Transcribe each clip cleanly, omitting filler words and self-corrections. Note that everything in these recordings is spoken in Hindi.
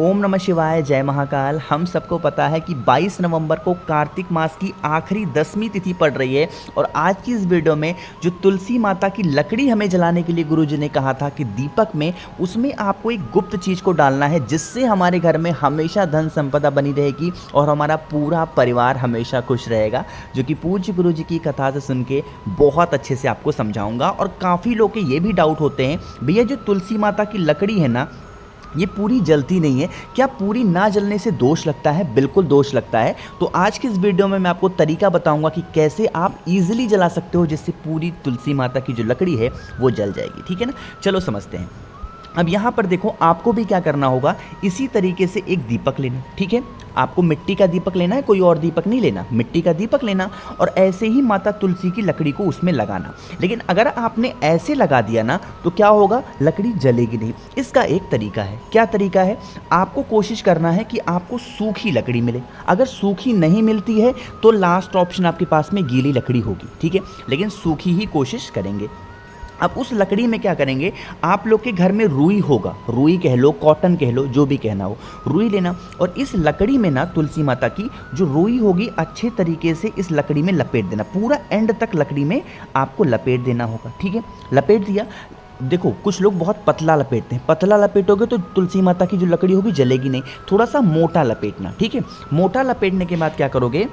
ओम नमः शिवाय, जय महाकाल। हम सबको पता है कि 22 नवंबर को कार्तिक मास की आखिरी 10वीं तिथि पड़ रही है और आज की इस वीडियो में जो तुलसी माता की लकड़ी हमें जलाने के लिए गुरुजी ने कहा था कि दीपक में उसमें आपको एक गुप्त चीज़ को डालना है जिससे हमारे घर में हमेशा धन संपदा बनी रहेगी और हमारा पूरा परिवार हमेशा खुश रहेगा, जो कि पूज्य गुरुजी की कथा से सुन के बहुत अच्छे से आपको समझाऊंगा। और काफ़ी लोग के ये भी डाउट होते हैं, भैया जो तुलसी माता की लकड़ी है ना, ये पूरी जलती नहीं है, क्या पूरी ना जलने से दोष लगता है? बिल्कुल दोष लगता है। तो आज की इस वीडियो में मैं आपको तरीका बताऊंगा कि कैसे आप इजीली जला सकते हो जिससे पूरी तुलसी माता की जो लकड़ी है वो जल जाएगी। ठीक है ना, चलो समझते हैं। अब यहाँ पर देखो, आपको भी क्या करना होगा, इसी तरीके से एक दीपक लेना। ठीक है, आपको मिट्टी का दीपक लेना है, कोई और दीपक नहीं लेना, मिट्टी का दीपक लेना और ऐसे ही माता तुलसी की लकड़ी को उसमें लगाना। लेकिन अगर आपने ऐसे लगा दिया ना तो क्या होगा, लकड़ी जलेगी नहीं। इसका एक तरीका है। क्या तरीका है? आपको कोशिश करना है कि आपको सूखी लकड़ी मिले। अगर सूखी नहीं मिलती है तो लास्ट ऑप्शन आपके पास में गीली लकड़ी होगी। ठीक है, लेकिन सूखी ही कोशिश करेंगे। अब उस लकड़ी में क्या करेंगे, आप लोग के घर में रुई होगा, रुई कह लो, कॉटन कह लो, जो भी कहना हो, रुई लेना और इस लकड़ी में ना तुलसी माता की जो रुई होगी अच्छे तरीके से इस लकड़ी में लपेट देना। पूरा एंड तक लकड़ी में आपको लपेट देना होगा। ठीक है, लपेट दिया। देखो, कुछ लोग बहुत पतला लपेटते हैं, पतला लपेटोगे तो तुलसी माता की जो लकड़ी होगी जलेगी नहीं। थोड़ा सा मोटा लपेटना। ठीक है, मोटा लपेटने के बाद क्या करोगे,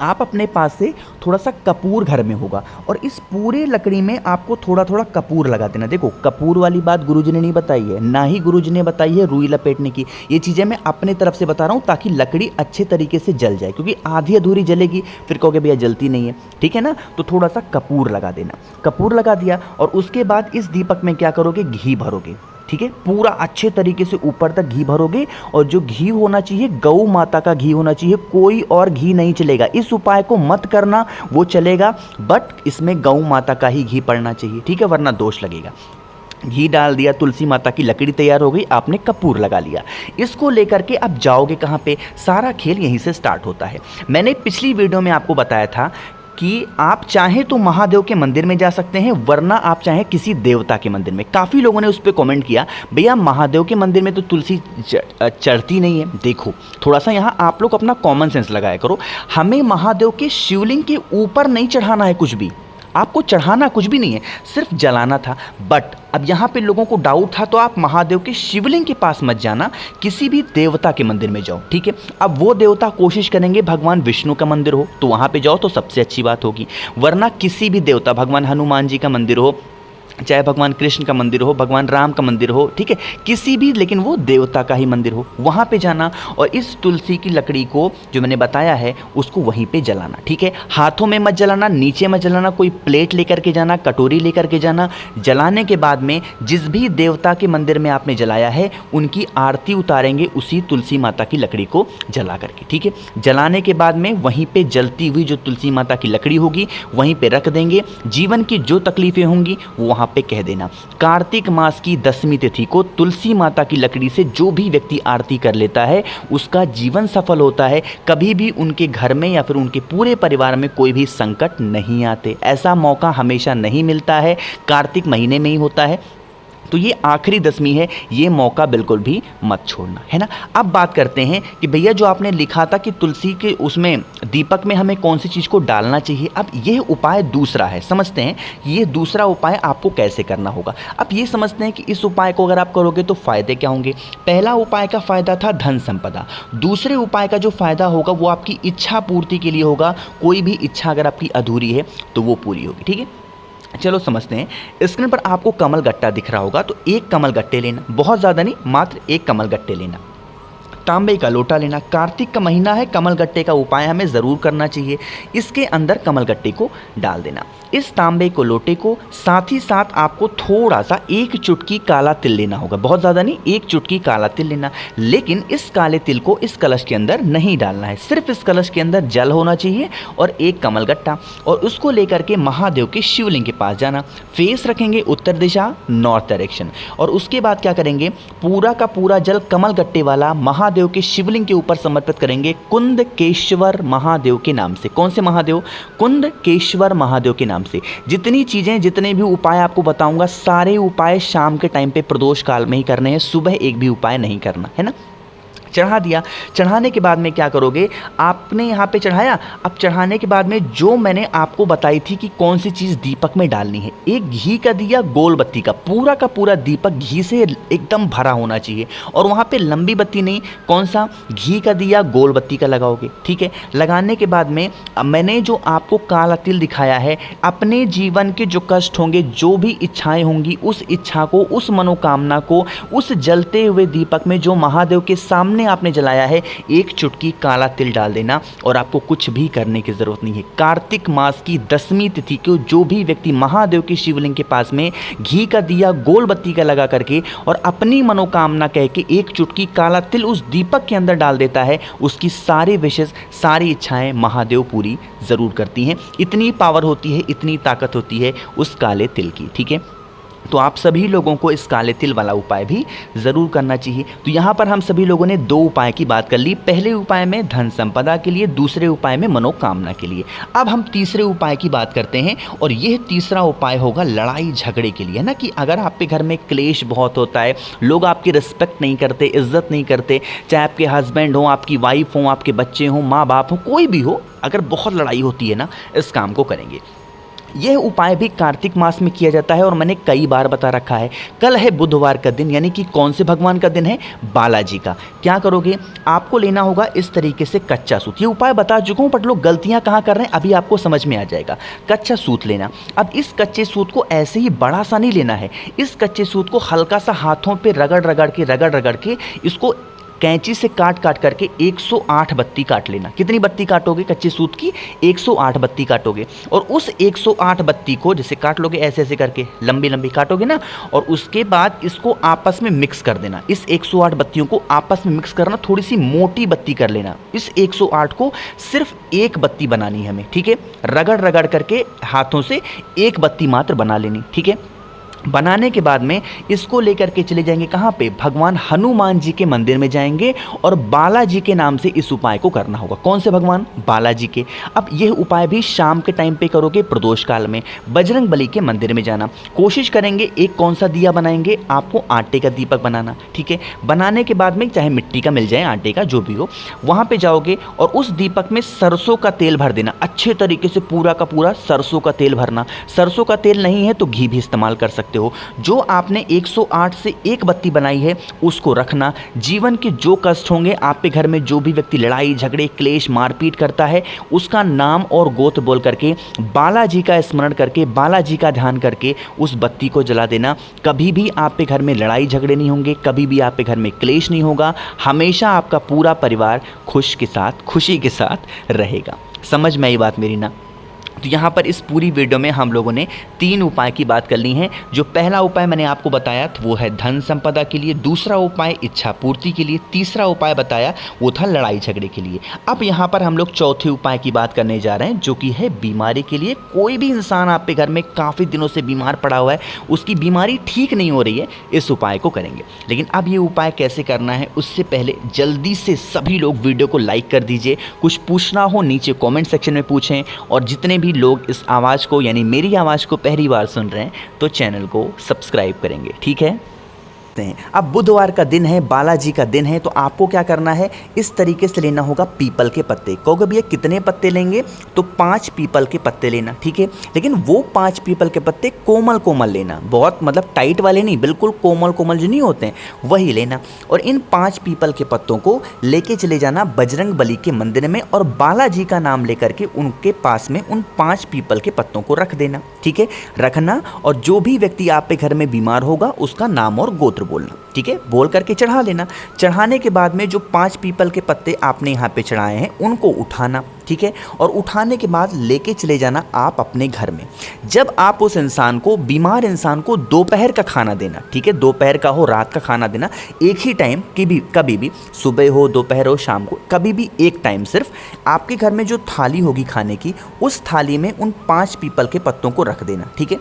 आप अपने पास से थोड़ा सा कपूर घर में होगा और इस पूरे लकड़ी में आपको थोड़ा थोड़ा कपूर लगा देना। देखो, कपूर वाली बात गुरुजी ने नहीं बताई है, ना ही गुरुजी ने बताई है रुई लपेटने की। ये चीज़ें मैं अपने तरफ से बता रहा हूँ ताकि लकड़ी अच्छे तरीके से जल जाए, क्योंकि आधी अधूरी जलेगी फिर कहोगे भैया जलती नहीं है। ठीक है ना, तो थोड़ा सा कपूर लगा देना। कपूर लगा दिया और उसके बाद इस दीपक में क्या करोगे, घी भरोगे। ठीक है, पूरा अच्छे तरीके से ऊपर तक घी भरोगे और जो घी होना चाहिए गौ माता का घी होना चाहिए, कोई और घी नहीं चलेगा। इस उपाय को मत करना, वो चलेगा बट इसमें गौ माता का ही घी पड़ना चाहिए। ठीक है, वरना दोष लगेगा। घी डाल दिया, तुलसी माता की लकड़ी तैयार हो गई, आपने कपूर लगा लिया। इसको लेकर के अब जाओगे कहाँ पे, सारा खेल यहीं से स्टार्ट होता है। मैंने पिछली वीडियो में आपको बताया था कि आप चाहें तो महादेव के मंदिर में जा सकते हैं, वरना आप चाहें किसी देवता के मंदिर में। काफ़ी लोगों ने उस पर कमेंट किया, भैया महादेव के मंदिर में तो तुलसी चढ़ती नहीं है। देखो, थोड़ा सा यहाँ आप लोग अपना कॉमन सेंस लगाया करो। हमें महादेव के शिवलिंग के ऊपर नहीं चढ़ाना है कुछ भी, आपको चढ़ाना कुछ भी नहीं है, सिर्फ जलाना था। बट अब यहाँ पे लोगों को डाउट था, तो आप महादेव के शिवलिंग के पास मत जाना, किसी भी देवता के मंदिर में जाओ। ठीक है, अब वो देवता कोशिश करेंगे भगवान विष्णु का मंदिर हो तो वहाँ पे जाओ तो सबसे अच्छी बात होगी, वरना किसी भी देवता, भगवान हनुमान जी का मंदिर हो, चाहे भगवान कृष्ण का मंदिर हो, भगवान राम का मंदिर हो, ठीक है, किसी भी, लेकिन वो देवता का ही मंदिर हो, वहाँ पे जाना और इस तुलसी की लकड़ी को जो मैंने बताया है उसको वहीं पे जलाना। ठीक है, हाथों में मत जलाना, नीचे मत जलाना, कोई प्लेट लेकर के जाना, कटोरी लेकर के जाना। जलाने के बाद में जिस भी देवता के मंदिर में आपने जलाया है उनकी आरती उतारेंगे उसी तुलसी माता की लकड़ी को जला करके। ठीक है, जलाने के बाद में वहीं पर जलती हुई जो तुलसी माता की लकड़ी होगी वहीं पर रख देंगे। जीवन की जो तकलीफें होंगी वहाँ पे कह देना। कार्तिक मास की 10वीं तिथि को तुलसी माता की लकड़ी से जो भी व्यक्ति आरती कर लेता है उसका जीवन सफल होता है। कभी भी उनके घर में या फिर उनके पूरे परिवार में कोई भी संकट नहीं आते। ऐसा मौका हमेशा नहीं मिलता है, कार्तिक महीने में ही होता है। तो ये आखिरी 10वीं है, ये मौका बिल्कुल भी मत छोड़ना, है ना। अब बात करते हैं कि भैया जो आपने लिखा था कि तुलसी के उसमें दीपक में हमें कौन सी चीज़ को डालना चाहिए, अब यह उपाय दूसरा है। समझते हैं ये दूसरा उपाय आपको कैसे करना होगा। अब ये समझते हैं कि इस उपाय को अगर आप करोगे तो फ़ायदे क्या होंगे। पहला उपाय का फ़ायदा था धन संपदा, दूसरे उपाय का जो फ़ायदा होगा वो आपकी इच्छा पूर्ति के लिए होगा। कोई भी इच्छा अगर आपकी अधूरी है तो वो पूरी होगी। ठीक है, चलो समझते हैं। स्क्रीन पर आपको कमल गट्टा दिख रहा होगा, तो एक कमल गट्टे लेना, बहुत ज़्यादा नहीं, मात्र एक कमल गट्टे लेना। तांबे का लोटा लेना। कार्तिक का महीना है, कमल गट्टे का उपाय हमें ज़रूर करना चाहिए। इसके अंदर कमल गट्टे को डाल देना। इस तांबे को लोटे को साथ ही साथ आपको थोड़ा सा एक चुटकी काला तिल लेना होगा, बहुत ज़्यादा नहीं, एक चुटकी काला तिल लेना। लेकिन इस काले तिल को इस कलश के अंदर नहीं डालना है, सिर्फ इस कलश के अंदर जल होना चाहिए और एक कमल गट्टा, और उसको लेकर के महादेव के शिवलिंग के पास जाना। फेस रखेंगे उत्तर दिशा, नॉर्थ डायरेक्शन, और उसके बाद क्या करेंगे, पूरा का पूरा जल कमल गट्टे वाला महादेव के शिवलिंग के ऊपर समर्पित करेंगे कुंदकेश्वर महादेव के नाम से। कौन से महादेव? कुंदकेश्वर महादेव के नाम से। जितनी चीज़ें, जितने भी उपाय आपको बताऊंगा, सारे उपाय शाम के टाइम पे प्रदोष काल में ही करने हैं, सुबह एक भी उपाय नहीं करना, है ना। चढ़ा दिया। चढ़ाने के बाद में क्या करोगे, आपने यहाँ पे चढ़ाया। अब चढ़ाने के बाद में जो मैंने आपको बताई थी कि कौन सी चीज़ दीपक में डालनी है, एक घी का दिया गोल बत्ती का पूरा दीपक घी से एकदम भरा होना चाहिए। और वहाँ पे लंबी बत्ती नहीं, कौन सा, घी का दिया गोल बत्ती का लगाओगे। ठीक है, लगाने के बाद में मैंने जो आपको काला तिल दिखाया है, अपने जीवन के जो कष्ट होंगे, जो भी इच्छाएं होंगी, उस इच्छा को, उस मनोकामना को उस जलते हुए दीपक में जो महादेव के सामने आपने जलाया है, एक चुटकी काला तिल डाल देना। और आपको कुछ भी करने की ज़रूरत नहीं है। कार्तिक मास की 10वीं तिथि को जो भी व्यक्ति महादेव के शिवलिंग के पास में घी का दिया गोल बत्ती का लगा करके और अपनी मनोकामना कह के एक चुटकी काला तिल उस दीपक के अंदर डाल देता है, उसकी सारी विशेष, सारी इच्छाएं महादेव पूरी ज़रूर करती हैं। इतनी पावर होती है, इतनी ताकत होती है उस काले तिल की। ठीक है, तो आप सभी लोगों को इस काले तिल वाला उपाय भी ज़रूर करना चाहिए। तो यहाँ पर हम सभी लोगों ने 2 उपाय की बात कर ली। पहले उपाय में धन संपदा के लिए, दूसरे उपाय में मनोकामना के लिए। अब हम तीसरे उपाय की बात करते हैं, और यह तीसरा उपाय होगा लड़ाई झगड़े के लिए, है ना। कि अगर आपके घर में क्लेश बहुत होता है, लोग आपकी रिस्पेक्ट नहीं करते, इज्जत नहीं करते, चाहे आपके हस्बैंड हो, आपकी वाइफ हो, आपके बच्चे हों, माँ बाप हो, कोई भी हो, अगर बहुत लड़ाई होती है ना, इस काम को करेंगे। यह उपाय भी कार्तिक मास में किया जाता है और मैंने कई बार बता रखा है। कल है बुधवार का दिन, यानी कि कौन से भगवान का दिन है, बालाजी का। क्या करोगे, आपको लेना होगा इस तरीके से कच्चा सूत। ये उपाय बता चुका हूँ, बट लोग गलतियाँ कहाँ कर रहे हैं अभी आपको समझ में आ जाएगा। कच्चा सूत लेना। अब इस कच्चे सूत को ऐसे ही बड़ा सा नहीं लेना है, इस कच्चे सूत को हल्का सा हाथों पर रगड़ के इसको कैंची से काट करके 108 बत्ती काट लेना। कितनी बत्ती काटोगे कच्चे सूत की, 108 बत्ती काटोगे। और उस 108 बत्ती को जैसे काट लोगे, ऐसे करके लंबी काटोगे ना, और उसके बाद इसको आपस में मिक्स कर देना। इस 108 बत्तियों को आपस में मिक्स करना, थोड़ी सी मोटी बत्ती कर लेना। इस 108 को सिर्फ एक बत्ती बनानी है हमें। ठीक है, रगड़ करके हाथों से एक बत्ती मात्र बना लेनी। ठीक है, बनाने के बाद में इसको लेकर के चले जाएंगे कहाँ पे, भगवान हनुमान जी के मंदिर में जाएंगे और बालाजी के नाम से इस उपाय को करना होगा। कौन से भगवान, बालाजी के। अब यह उपाय भी शाम के टाइम पे करोगे, प्रदोष काल में बजरंग बली के मंदिर में जाना। कोशिश करेंगे एक कौन सा दिया बनाएंगे, आपको आटे का दीपक बनाना। ठीक है, बनाने के बाद में चाहे मिट्टी का मिल जाए, आटे का, जो भी हो, वहाँ पर जाओगे और उस दीपक में सरसों का तेल भर देना। अच्छे तरीके से पूरा का पूरा सरसों का तेल भरना। सरसों का तेल नहीं है तो घी भी इस्तेमाल कर सकते हो। जो आपने 108 से एक बत्ती बनाई है उसको रखना। जीवन के जो कष्ट होंगे, आप पे घर में जो भी व्यक्ति लड़ाई झगड़े क्लेश मारपीट करता है, उसका नाम और गोत्र बोल करके, बालाजी का स्मरण करके, बालाजी का ध्यान करके उस बत्ती को जला देना। कभी भी आप पे घर में लड़ाई झगड़े नहीं होंगे, कभी भी आप पे घर में क्लेश नहीं होगा। हमेशा आपका पूरा परिवार खुशी के साथ रहेगा। समझ में आई बात मेरी ना। तो यहाँ पर इस पूरी वीडियो में हम लोगों ने 3 उपाय की बात कर ली है। जो पहला उपाय मैंने आपको बताया तो वो है धन संपदा के लिए, दूसरा उपाय इच्छा पूर्ति के लिए, तीसरा उपाय बताया वो था लड़ाई झगड़े के लिए। अब यहाँ पर हम लोग चौथे उपाय की बात करने जा रहे हैं, जो कि है बीमारी के लिए। कोई भी इंसान आप पे घर में काफ़ी दिनों से बीमार पड़ा हुआ है, उसकी बीमारी ठीक नहीं हो रही है, इस उपाय को करेंगे। लेकिन अब ये उपाय कैसे करना है उससे पहले जल्दी से सभी लोग वीडियो को लाइक कर दीजिए। कुछ पूछना हो नीचे कॉमेंट सेक्शन में पूछें, और जितने भी लोग इस आवाज़ को यानी मेरी आवाज़ को पहली बार सुन रहे हैं तो चैनल को सब्सक्राइब करेंगे। ठीक है, अब बुधवार का दिन है, बालाजी का दिन है, तो आपको क्या करना है, इस तरीके से लेना होगा पीपल के पत्ते। कहोगे भैया कितने पत्ते लेंगे, तो 5 पीपल के पत्ते लेना। ठीक है, लेकिन वो 5 पीपल के पत्ते कोमल लेना, बहुत मतलब टाइट वाले नहीं, बिल्कुल कोमल जो नहीं होते हैं वही लेना। और इन 5 पीपल के पत्तों को लेके चले जाना बजरंग बली के मंदिर में, और बालाजी का नाम लेकर के उनके पास में उन 5 पीपल के पत्तों को रख देना। ठीक है, रखना, और जो भी व्यक्ति आप पे घर में बीमार होगा उसका नाम और गोत्र बोलना। ठीक है, बोल करके चढ़ा लेना। चढ़ाने के बाद में जो 5 पीपल के पत्ते आपने यहाँ पे चढ़ाए हैं उनको उठाना। ठीक है, और उठाने के बाद लेके चले जाना आप अपने घर में। जब आप उस इंसान को, बीमार इंसान को दोपहर का खाना देना। ठीक है, दोपहर का हो रात का खाना देना, एक ही टाइम कभी भी सुबह हो दोपहर हो शाम को, कभी भी एक टाइम सिर्फ आपके घर में जो थाली होगी खाने की, उस थाली में उन 5 पीपल के पत्तों को रख देना। ठीक है,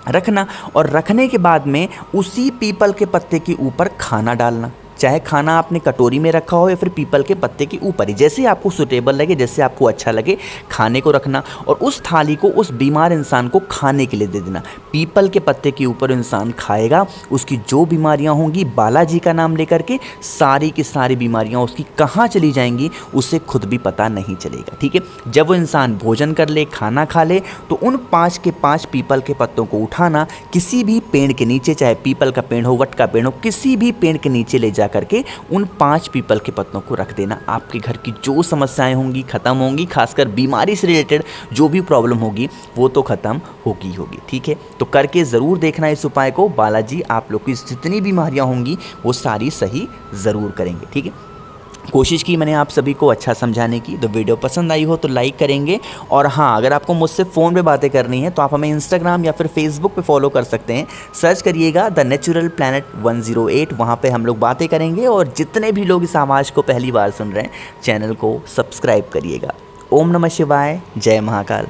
रखना, और रखने के बाद में उसी पीपल के पत्ते के ऊपर खाना डालना। चाहे खाना आपने कटोरी में रखा हो या फिर पीपल के पत्ते के ऊपर ही, जैसे आपको सूटेबल लगे, जैसे आपको अच्छा लगे खाने को रखना और उस थाली को उस बीमार इंसान को खाने के लिए दे देना। पीपल के पत्ते के ऊपर इंसान खाएगा, उसकी जो बीमारियां होंगी बालाजी का नाम लेकर के सारी की सारी बीमारियां उसकी कहाँ चली जाएंगी उसे खुद भी पता नहीं चलेगा। ठीक है, जब वो इंसान भोजन कर ले, खाना खा ले, तो उन 5 के 5 पीपल के पत्तों को उठाना, किसी भी पेड़ के नीचे, चाहे पीपल का पेड़ हो, वट का पेड़ हो, किसी भी पेड़ के नीचे ले जा करके उन 5 पीपल के पत्तों को रख देना। आपके घर की जो समस्याएं होंगी खत्म होंगी, खासकर बीमारी से रिलेटेड जो भी प्रॉब्लम होगी वो तो खत्म होगी होगी। ठीक है, तो करके ज़रूर देखना इस उपाय को, बालाजी आप लोग की जितनी बीमारियां होंगी वो सारी सही ज़रूर करेंगे। ठीक है, कोशिश की मैंने आप सभी को अच्छा समझाने की। तो वीडियो पसंद आई हो तो लाइक करेंगे, और हाँ, अगर आपको मुझसे फ़ोन पे बातें करनी है तो आप हमें इंस्टाग्राम या फिर फेसबुक पे फॉलो कर सकते हैं। सर्च करिएगा द नेचुरल प्लैनेट 108, वहाँ पे हम लोग बातें करेंगे। और जितने भी लोग इस आवाज़ को पहली बार सुन रहे हैं, चैनल को सब्सक्राइब करिएगा। ओम नमः शिवाय, जय महाकाल।